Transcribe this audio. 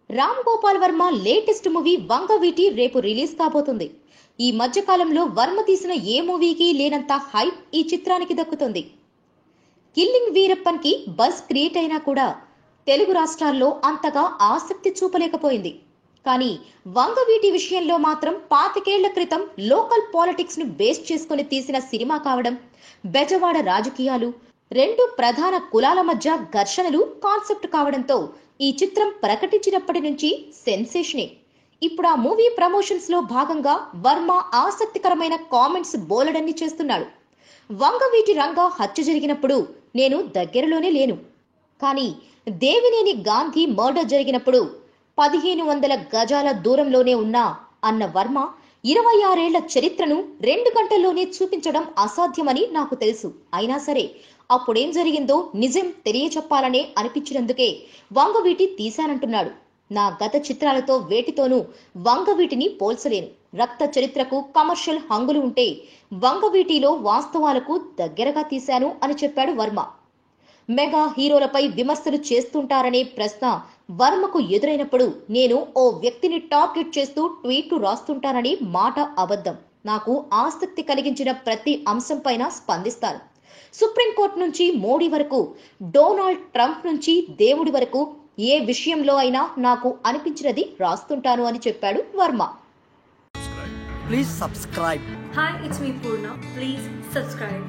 Ram Gopal Varma latest movie Vangaveeti రేపు release కాబోతుంది. ఈ మధ్య కాలంలో వర్మ తీసిన ఏ మూవీకి లేనంత హైప్ ఈ చిత్రానికి దక్కుతుంది. కిల్లింగ్ వీరప్పన్ కి బజ్ క్రియేట్ అయినా కూడా తెలుగు రాష్ట్రాల్లో అంతగా ఆసక్తి చూపలేకపోయింది. కానీ వంగవీటి విషయంలో మాత్రం 25 క్రితం లోకల్ పాలిటిక్స్ ను బేస్ చేసుకుని తీసిన సినిమా కావడం, బెజవాడ రాజకీయాలు, రెండు ప్రధాన కులాల మధ్య ఘర్షణలు కాన్సెప్ట్ కావడంతో ఈ చిత్రం ప్రకటించినప్పటి నుంచి సెన్సేషనే. ఇప్పుడు ఆ మూవీ ప్రమోషన్స్ లో భాగంగా వర్మ ఆసక్తికరమైన కామెంట్స్ బోలెడన్ని చేస్తున్నాడు. వంగవీటి రంగా హత్య జరిగినప్పుడు నేను దగ్గరలోనే లేను, కానీ దేవినేని గాంధీ మర్డర్ జరిగినప్పుడు 1500 గజాల దూరంలోనే ఉన్నా అన్న వర్మ 26 ఏళ్ల చరిత్రను 2 గంటల్లోనే చూపించడం అసాధ్యమని నాకు తెలుసు. అయినా సరే అప్పుడేం జరిగిందో నిజం తెలియచెప్పాలనే అనిపించినందుకే వంగవీటి తీశానంటున్నాడు. నా గత చిత్రాలతో వేటితోనూ వంగవీటిని పోల్చలేను. రక్త చరిత్రకు కమర్షియల్ హంగులు ఉంటే వంగవీటిలో వాస్తవాలకు దగ్గరగా తీశాను అని చెప్పాడు వర్మ. మెగా హీరోలపై విమర్శలు చేస్తుంటారనే ప్రశ్న వర్మకు ఎదురైనప్పుడు నేను ఓ వ్యక్తిని టార్గెట్ చేస్తూ ట్వీట్లు రాస్తుంటానని మాట అబద్ధం. నాకు ఆసక్తి కలిగించిన ప్రతి అంశం పైన స్పందిస్తాను. సుప్రీంకోర్టు నుంచి మోడీ వరకు, డొనాల్డ్ ట్రంప్ నుంచి దేవుడి వరకు ఏ విషయంలో అయినా నాకు అనిపించినది రాస్తుంటాను అని చెప్పాడు Varma. Please subscribe. Hi, it's me Purna. Please subscribe.